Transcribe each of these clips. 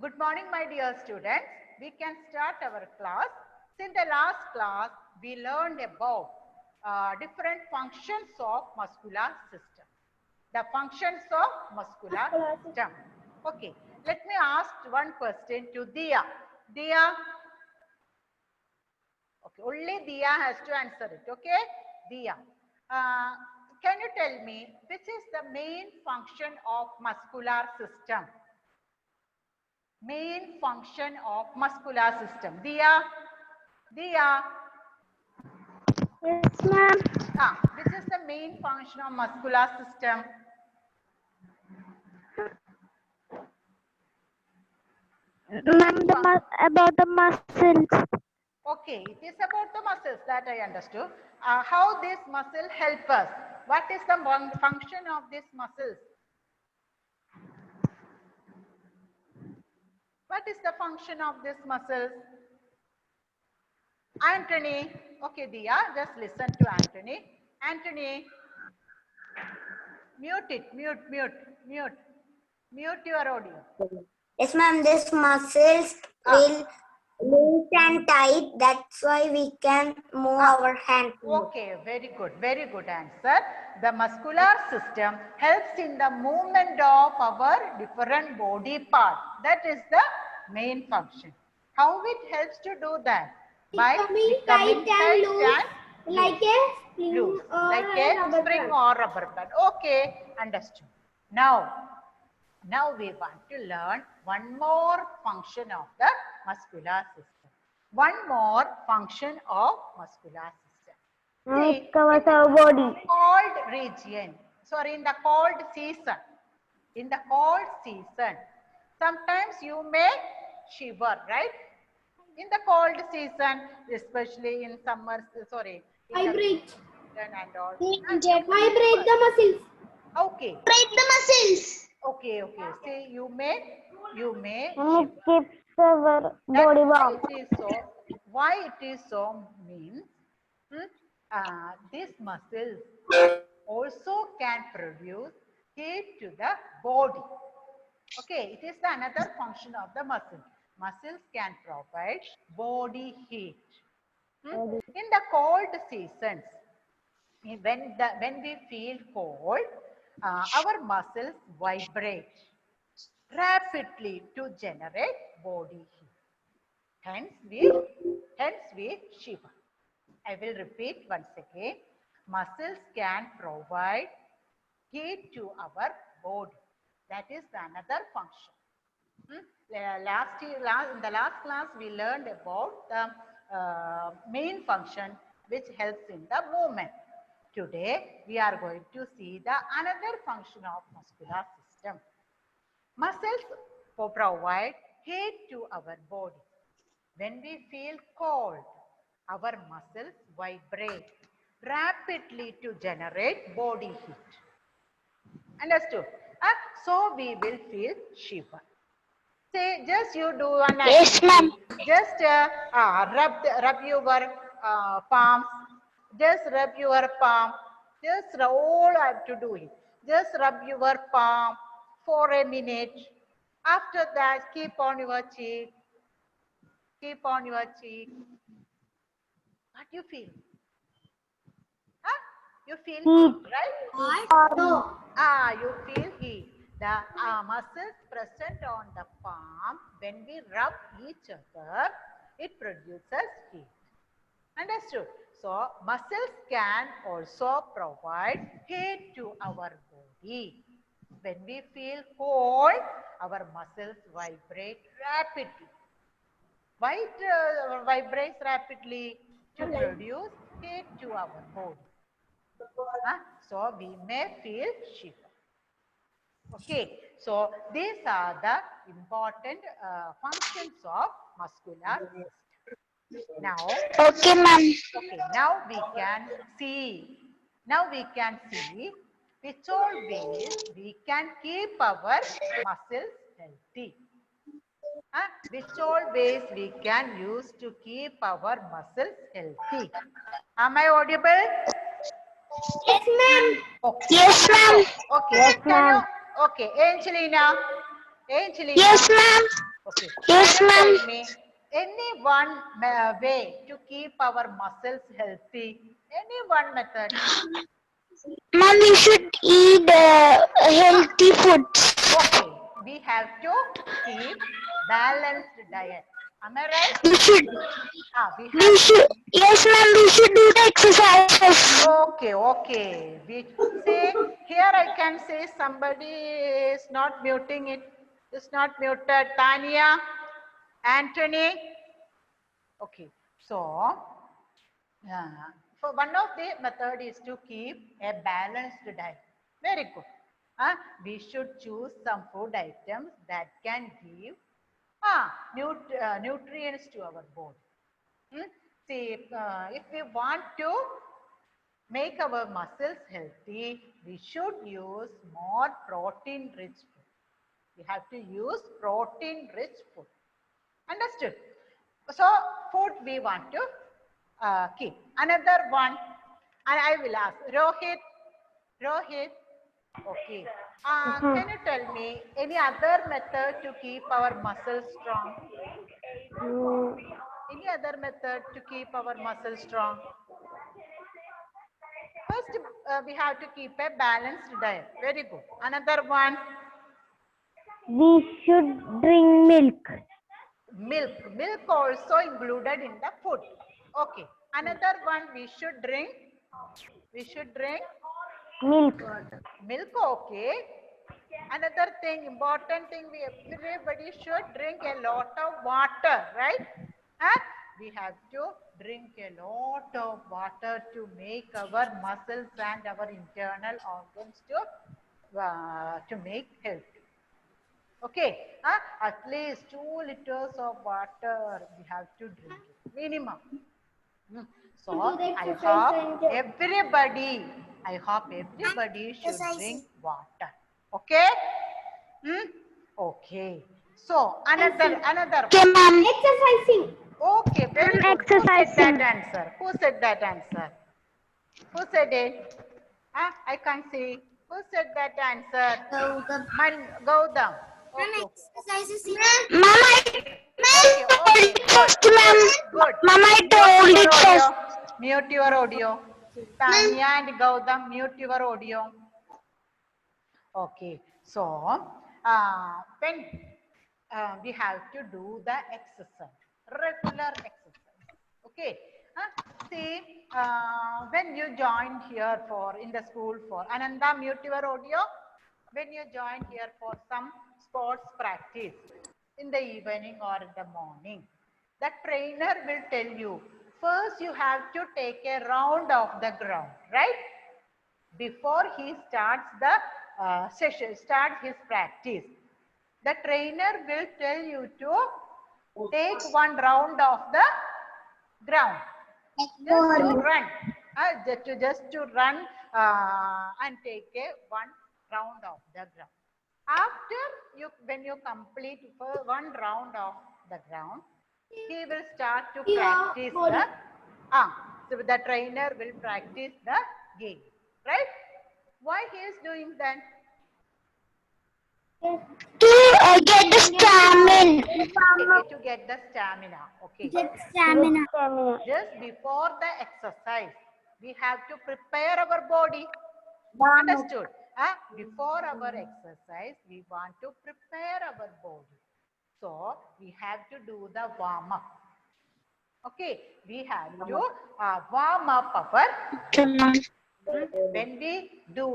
Good morning, my dear students. We can start our class. In the last class, we learned about different functions of muscular system. The functions of muscular system. Okay, let me ask one question to Dia. Dia. Okay, only Dia has to answer it. Okay, Dia. Can you tell me which is the main function of muscular system? Main function of muscular system. Dia. Dia. Yes, ma'am. Which is the main function of muscular system? Ma'am, about the muscles. Okay, it is about the muscles that I understood. How this muscle help us? What is the function of this muscles? What is the function of this muscles? Anthony. Okay, Dia, just listen to Anthony. Anthony, mute it, mute your audio. Yes, ma'am. These muscles will loose and tight. That's why we can move our hand. Okay, very good answer. The muscular system helps in the movement of our different body parts. That is the main function. How it helps to do that? By becoming tight and like a spring loose, or like a a rubber spring band. or rubber band. Okay, understood. Now we want to learn one more function of the muscular system. One more function of muscular system. It covers our body. Cold region. Sorry, in the cold season. In the cold season, sometimes you may shiver, right? In the cold season, especially in summer, sorry. Vibrate. And all. Vibrate the muscles. Okay. Vibrate the muscles. Okay. Say you may And it keeps our body warm. Why it is so means these muscles also can produce heat to the body. Okay, it is another function of the muscle. Muscles can provide body heat. In the cold seasons, when we feel cold, our muscles vibrate rapidly to generate body heat. Hence we shiver. I will repeat once again. Muscles can provide heat to our body. That is another function. In the last class, we learned about the main function which helps in the movement. Today, we are going to see the another function of muscular system. Muscles provide heat to our body. When we feel cold, our muscles vibrate rapidly to generate body heat. Understood? So we will feel shiver. Say, just you do one activity. Yes, ma'am. Just rub your palms. Just rub your palm. Just all I have to do it. Just rub your palm for a minute. After that, keep on your cheek. Keep on your cheek. What you feel? Huh? You feel heat, right? No. You feel heat. The muscles present on the palm, when we rub each other, it produces heat. Understood? So, muscles can also provide heat to our body. When we feel cold, our muscles vibrate rapidly. Why it vibrates rapidly? To produce heat to our body. So, we may feel shiver. Okay, so these are the important functions of muscular system. Now, Okay, ma'am. okay, now we can see. Now we can see which all ways we can keep our muscles healthy. Which all ways we can use to keep our muscles healthy. Am I audible? Yes, ma'am. Okay. Yes, ma'am. Okay. Yes, Can you? ma'am. Okay, Angelina. Yes, ma'am. Okay. Yes, Now ma'am. tell me, any one way to keep our muscles healthy? Any one method? Ma'am, we should eat healthy foods. Okay, we have to keep balanced diet. Am I right? We should, We have to. yes, ma'am, we should do the exercises. Okay, okay. We say here I can say somebody is not muting it. It's not muted. Tanya, Anthony. Okay, so for one of the method is to keep a balanced diet. Very good. We should choose some food items that can give nutrients to our body. See, if we want to make our muscles healthy, we should use more protein-rich food. We have to use protein-rich food. Understood? So, food we want to keep. Another one, and I will ask Rohit. Rohit, okay. Can you tell me any other method to keep our muscles strong? Any other method to keep our muscles strong? First, we have to keep a balanced diet. Very good. Another one, We should drink milk. milk. Milk also included in the food. Okay. Another one, we should drink. We should drink Milk. milk. Okay. Another thing, important thing, everybody should drink a lot of water, right? We have to drink a lot of water to make our muscles and our internal organs to make healthy. Okay, at least 2 liters of water we have to drink it, minimum. So I hope everybody should drink water. Okay? Okay. So another. Okay, ma'am. Exercising. Okay, very good. Who said that answer? Who said that answer? Who said it? I can't see. Who said that answer? Gaudam. Okay, okay. Ma'am, I Okay, okay. first, Good, ma'am. good. Ma'am, I told it first. Mute your audio. Tanya and Gaudam, mute your audio. Okay, so when we have to do the exercise, regular exercise. Okay, see, when you joined here in the school for Ananda, mute your audio. When you join here for some sports practice in the evening or in the morning, the trainer will tell you, first you have to take a round of the ground, right? Before he starts the session, starts his practice, the trainer will tell you to take one round of the ground, just to run, just to run and take one round of the ground. After when you complete one round of the ground, he will start to practice so the trainer will practice the game, right? Why he is doing that? To get the stamina. To get the stamina. Okay. Stamina. Just before the exercise, we have to prepare our body. Understood? Before our exercise, we want to prepare our body. So, we have to do the warm-up. Okay, we have to warm up our. When we do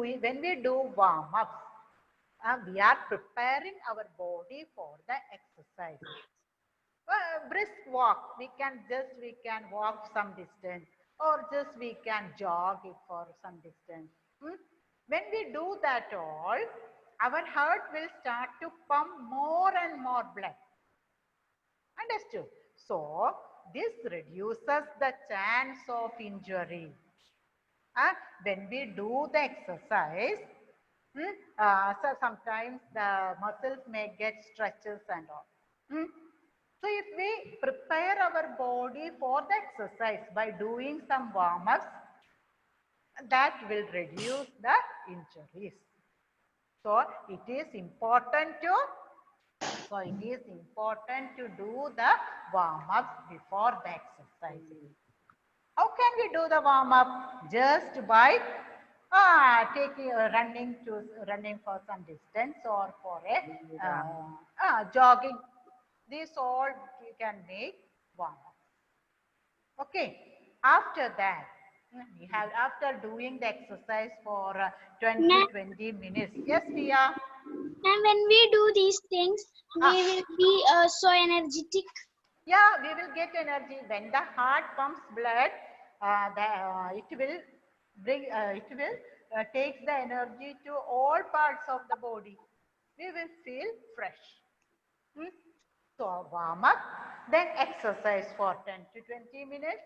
warm-ups, we are preparing our body for the exercise. Brisk walk, we can walk some distance, or just we can jog it for some distance. When we do that all, our heart will start to pump more and more blood. Understood? So, this reduces the chance of injury. When we do the exercise, so sometimes the muscles may get stretches and all. So if we prepare our body for the exercise by doing some warm-ups, that will reduce the injuries. So it is important to So it is important to do the warm-up before the exercise. How can we do the warm-up? Just by taking running for some distance or for a jogging. This all you can make warm-up. Okay. After that, we have after doing the exercise for 20 minutes. Yes, Priya. And when we do these things, we will be so energetic. Yeah, we will get energy when the heart pumps blood. It will bring. It will takes the energy to all parts of the body. We will feel fresh. Hmm? So warm up, then exercise for 10 to 20 minutes.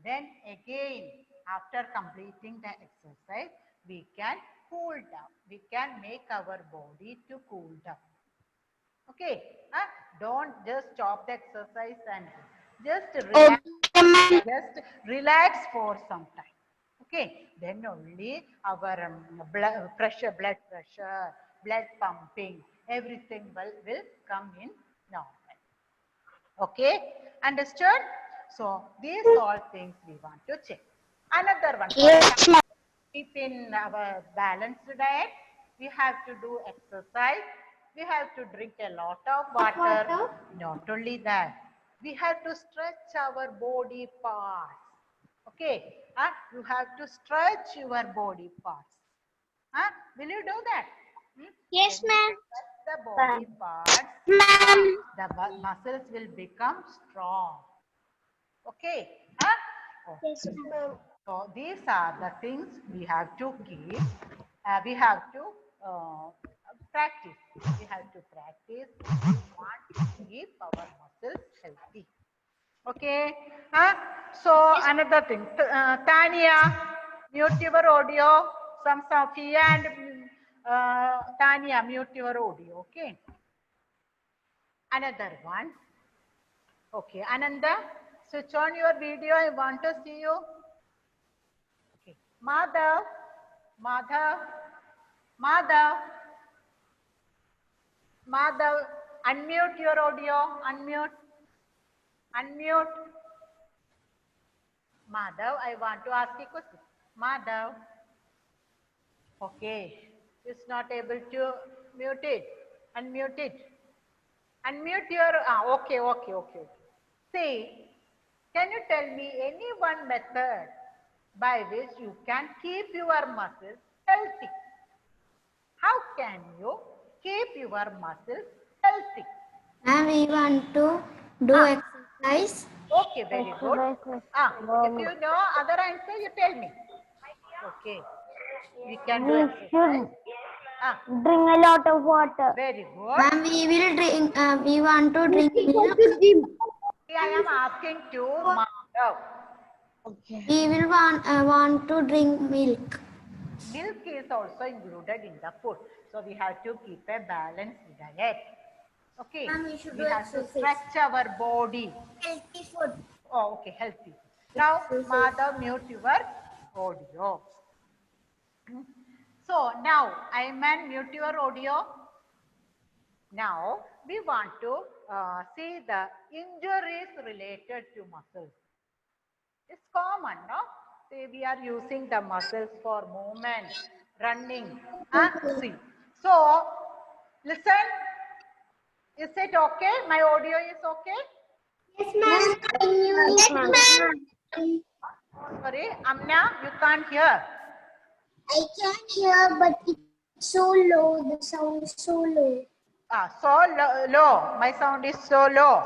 Then again, after completing the exercise, we can cool down. We can make our body to cool down. Okay, don't just stop the exercise and just relax. Just relax for some time. Okay, then only our blood pressure, blood pumping, everything will come in normal. Okay, understood? So these all things we want to check. Another one, Yes, ma'am. keep in our balanced diet. We have to do exercise. We have to drink a lot of water. Not only that, we have to stretch our body parts. Okay, you have to stretch your body parts. Will you do that? Yes, When you ma'am. stretch the body parts, Ma'am. the muscles will become strong. Okay. Yes, ma'am. So these are the things we have to keep. We have to practice. We have to practice. We want to keep our muscles healthy. Okay. So another thing, Tania, mute your audio. Some Sophia and Tania, mute your audio. Okay. Another one. Okay, Ananda, switch on your video. I want to see you. Okay, Madhav, Madhav, Madhav, Madhav, unmute your audio. Unmute, unmute. Madhav, I want to ask you a question. Madhav. Okay, is not able to mute it. Unmute it. Unmute your. Okay. See, can you tell me any one method by which you can keep your muscles healthy? How can you keep your muscles healthy? Ma'am, we want to do exercise. Okay, very good. If you know other answer, you tell me. Okay, we can do We exercise. should Ah, drink a lot of water. very good. Ma'am, we will drink. We want to drink milk. I am asking to Madhav. We will want to drink milk. Milk is also included in the food. So we have to keep a balanced diet. Okay. Ma'am, we should We do have to exercise. stretch our body. Healthy food. Oh, okay, healthy. Now, Madhav, mute your audio. So now, Ayman, mute your audio. Now, we want to see the injuries related to muscles. It's common, no? See, we are using the muscles for movement, running. See. So, listen. Is it okay? My audio is okay? Yes, ma'am. Yes, ma'am. Sorry, Amna, you can't hear. I can hear, but it's so low. The sound is so low. So low. My sound is so low.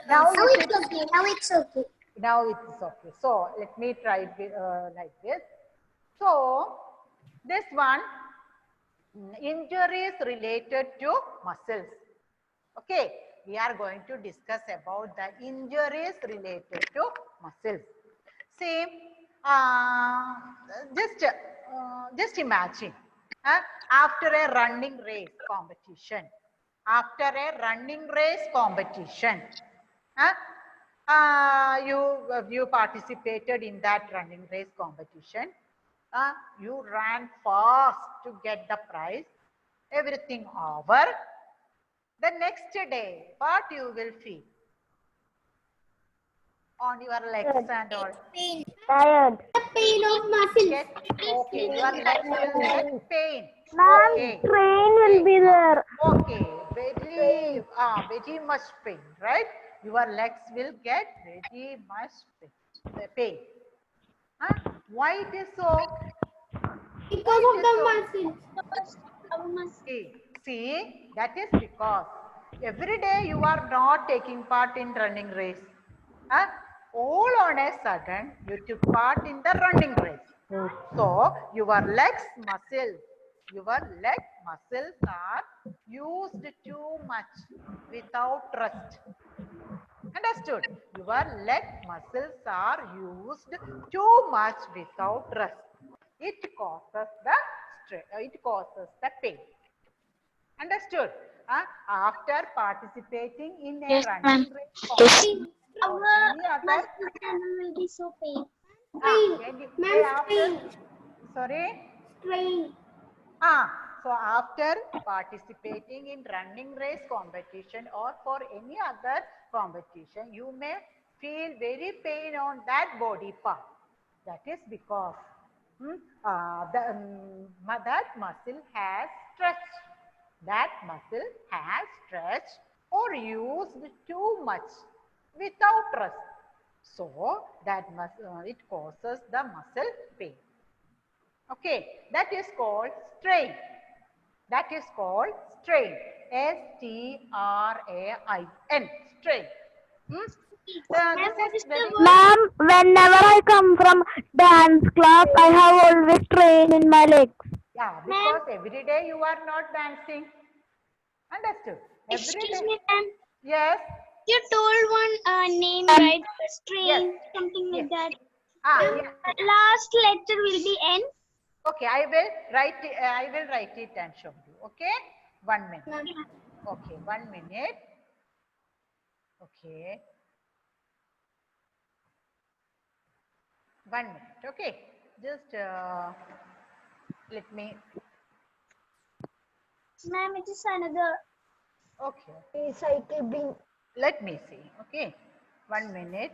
Now it's okay. Now it's okay. Now it is okay. So let me try it like this. So this one, injuries related to muscles. Okay, we are going to discuss about the injuries related to muscles. See, just imagine after a running race competition, you participated in that running race competition. You ran fast to get the prize. Everything over. The next day, what you will feel on your legs and all? Tired. Pain of muscles. Get, okay, your legs will get pain. Ma'am, Okay. train will be there. Okay, very much pain, right? Your legs will get very much pain. Huh? Why it is so? Because Why of it is the so? muscles. Our muscles. See, that is because every day you are not taking part in running race. Huh? All on a sudden, you took part in the running race. So, your leg muscles are used too much without rest. Understood? Your leg muscles are used too much without rest. It causes the pain. Understood? After participating in a Yes, ma'am. running race competition or Our any other, muscles will be so pain. after, sorry. Strain. So after participating in running race competition or for any other competition, you may feel very pain on that body part. That is because that muscle has stretched. That muscle has stretched or used too much without rest. So that it causes the muscle pain. Okay, that is called strain. That is called strain. S-T-R-A-I-N. Strain. Ma'am, This what is is the very. word? Ma'am, whenever I come from dance class, I have always train in my legs. Yeah, Ma'am, because every day you are not dancing. Understood? Every excuse day. me, ma'am. Yes. You told one name, right? Yes. Strain, something Yes. like that. Yes. Last letter will be N. Okay, I will write it and show you. Okay? 1 minute. Okay, 1 minute. Okay. 1 minute. Okay. Just let me. Ma'am, it is another. Okay. Cycle bin. Let me see. Okay. 1 minute.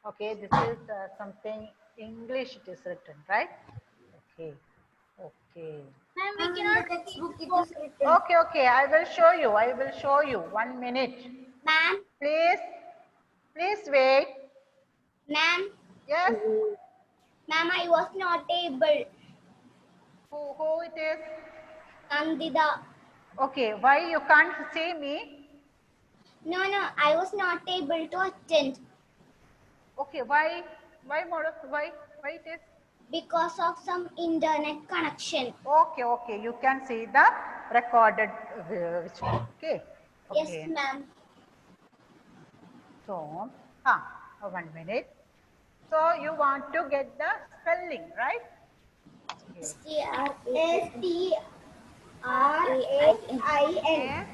Okay. This is something English it is written, right? Okay. Okay. Ma'am, we In cannot the textbook see it for is written. Okay. Okay. I will show you. I will show you. 1 minute. Ma'am, Please. Please wait. ma'am, Yes. ma'am, I was not able. Who it is? Nandida. Okay. Why you can't see me? No, I was not able to attend Okay. Why? Why it is? because of some internet connection. Okay, okay. You can see the recorded which one. Okay. Yes, Okay. ma'am. So, 1 minute. So you want to get the spelling, right? Okay. S-T-R-A-I-N.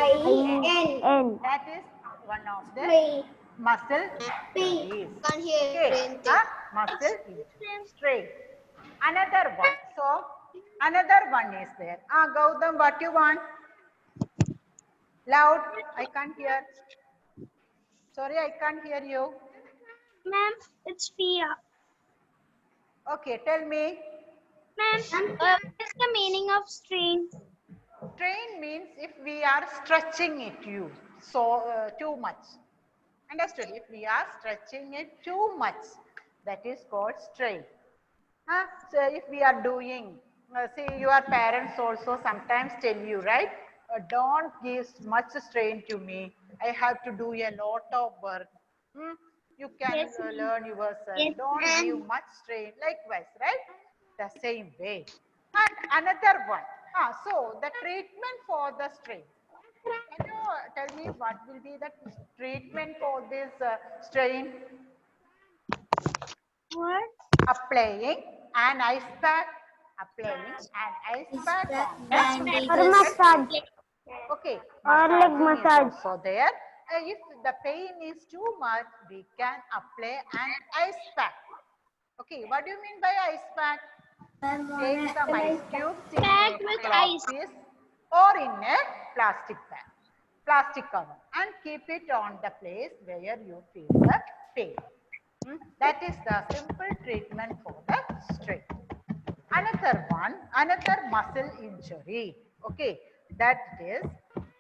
S-T-R-A-I-N. That is one of the muscle injuries. Okay. Muscle injury. Strain. Another one. So, another one is there. Gautam, what you want? Loud. I can't hear. Sorry, I can't hear you. Ma'am, it's Pia. Okay, tell me. Ma'am, what is the meaning of strain? Strain means if we are stretching it too much. Understood? If we are stretching it too much, that is called strain. So if we are doing, see your parents also sometimes tell you, right? Don't give much strain to me. I have to do a lot of work. You can Yes, ma'am. learn yourself. Yes, Don't ma'am. give much strain. Likewise, right? The same way. And another one. So the treatment for the strain. Can you tell me what will be the treatment for this strain? What? Applying an ice pack. Applying an ice pack on the Or massage. okay, Or leg massaging is massage. also there. If the pain is too much, we can apply an ice pack. Okay, what do you mean by ice pack? Take some ice cubes in Packed a with cloth ice. piece or in a plastic bag, plastic cover, and keep it on the place where you feel the pain. That is the simple treatment for the strain. Another one, another muscle injury. Okay, that is,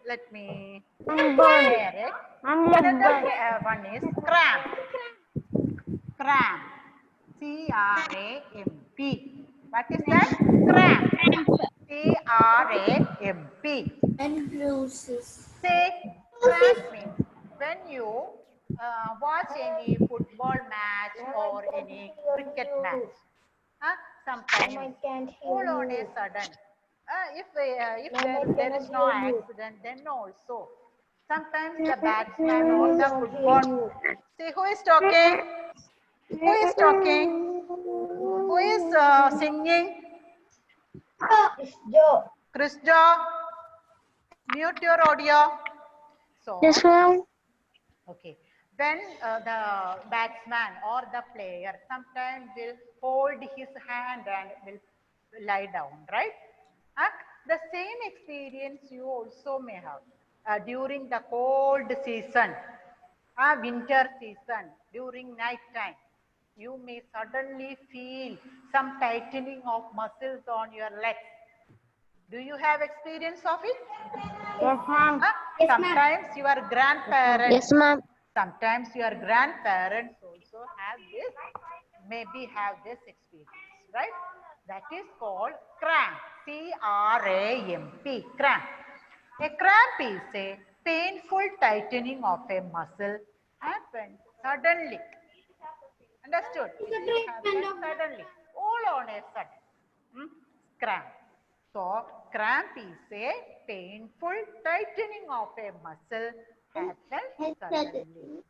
let me share it. Another one is cramp. Cramp. C-R-A-M-P. What is that? Cramp. C-R-A-M-P. And bruises. Say cramp means when you watch any football match or any cricket match. Sometimes all on a sudden, if there is no accident, then also sometimes the batsman or the football. See who is talking? Who is talking? Who is singing? Chris Jo, mute your audio. So, Yes, ma'am. okay. When the batsman or the player sometimes will hold his hand and will lie down, right? Uh, the same experience you also may have during the cold season, winter season, during night time. You may suddenly feel some tightening of muscles on your legs. Do you have experience of it? Yes, ma'am. Sometimes your grandparents, Yes, ma'am. sometimes your grandparents also have this, maybe have this experience, right? That is called cramp. C-R-A-M-P, cramp. A cramp is a painful tightening of a muscle happens suddenly. Understood? It will happen suddenly, all on a sudden. Cramp. So, cramp is a painful tightening of a muscle happens suddenly.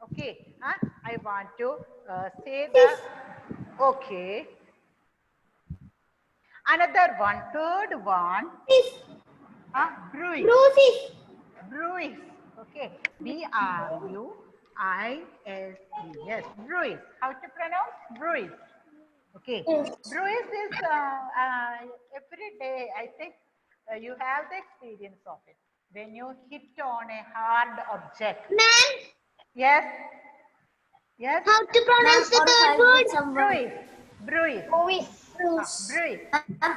Okay, I want to say the, okay. Another one, third one, bruise. Bruise. Okay, B-R-U-I-S-E-S. Bruise. How to pronounce? Bruise. Okay. Bruise is every day, I think you have the experience of it. When you hit on a hard object. Ma'am, Yes. Yes. how to pronounce the third word? Bruise. Bruise. Bruise.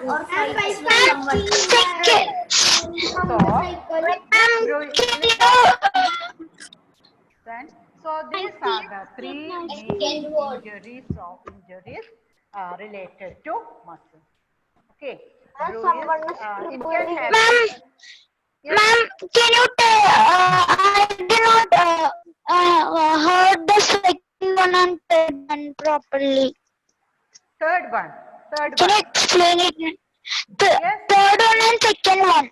Or fight with Ma'am, someone. second. So, Ma'am, bruise. can Listen. you? So these are the three main injuries related to muscle. Okay, bruise. It can happen. Ma'am, Yes. ma'am, can you tell? I did not heard the second one and third one properly. Third one. Third Can you one. explain it? Yes. Third one and second one.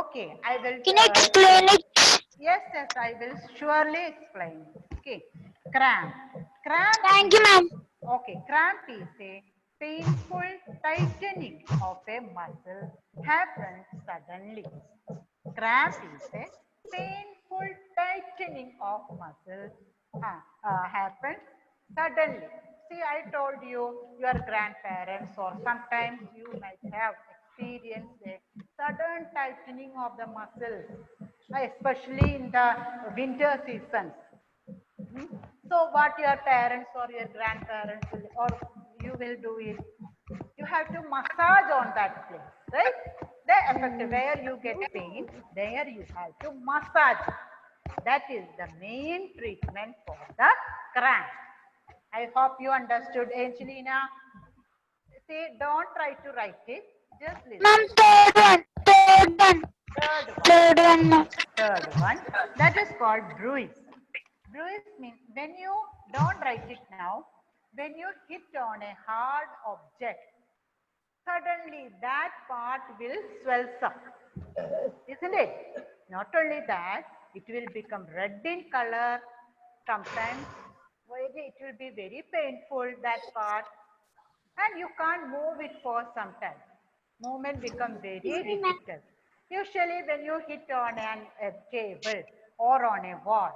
Okay, I will. Can you explain it? Yes, yes, I will surely explain. Okay, cramp. Cramp. Thank you, ma'am. Okay, cramp is a painful tightening of a muscle happens suddenly. Cramp is a painful tightening of muscle happens suddenly. See, I told you, your grandparents or sometimes you might have experienced a sudden tightening of the muscles, especially in the winter seasons. So what your parents or your grandparents will, or you will do is, you have to massage on that place, right? The effect where you get pain, there you have to massage. That is the main treatment for the cramp. I hope you understood, Angelina. See, don't try to write it. Just listen. Ma'am, third one. Third one. Third one. Third one, ma'am. Third one. That is called bruise. Bruise means when you don't write it now, when you hit on a hard object, suddenly that part will swell up, isn't it? Not only that, it will become red in color. Sometimes it will be very painful, that part, and you can't move it for some time. Movement becomes very difficult. Usually when you hit on a table or on a wall,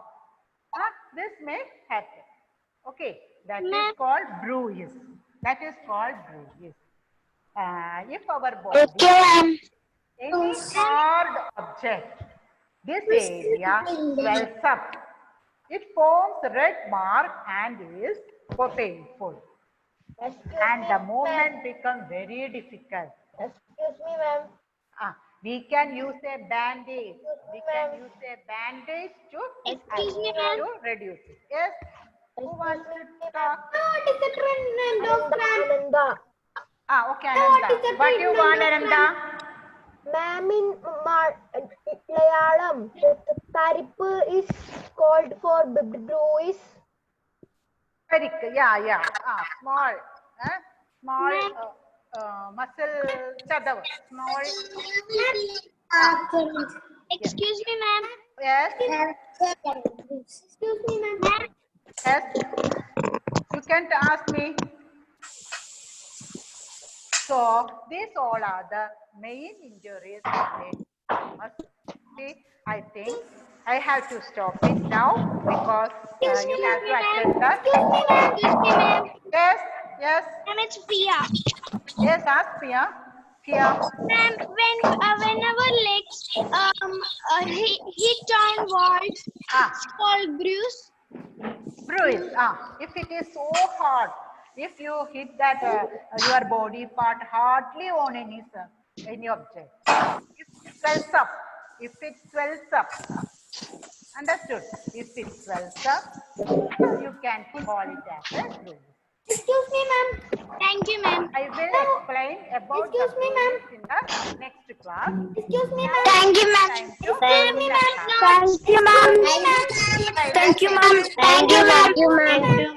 this may happen. Okay, that is called bruise. That is called bruise. If our body Okay, ma'am. any hard object, this area swells up. It forms a red mark and is painful. And the movement becomes very difficult. Excuse me, ma'am. We can use a bandage. We can use a bandage to, Excuse me, ma'am. to reduce it. Yes? Who wants to talk? Ananda. Okay, Ananda. What do you want, Ananda? Ma'am, in Malayalam, Paripu is called for bruise. Very good. Yeah. Small. Small muscle chadav. Small. Excuse me, ma'am. Yes. Excuse me, ma'am. Yes. You can't ask me. So these all are the main injuries related to muscle. See, I think I have to stop it now because you have to attend that. Excuse me, ma'am. Yes. Ma'am, it's Priya. Yes, ask Priya. Priya. Ma'am, whenever legs hit on walls, it's called bruise. Bruise. If it is so hard, if you hit that your body part hardly on any object, it swells up. If it swells up, understood? If it swells up, you can call it as a bruise. Excuse me, ma'am. Thank you, ma'am. I will explain about Excuse the me, ma'am. bruise in the next class. Excuse me, ma'am. Thank you, ma'am. Time to Thank you, ma'am. start. Thank you, ma'am. Thank you, ma'am. Thank you, ma'am.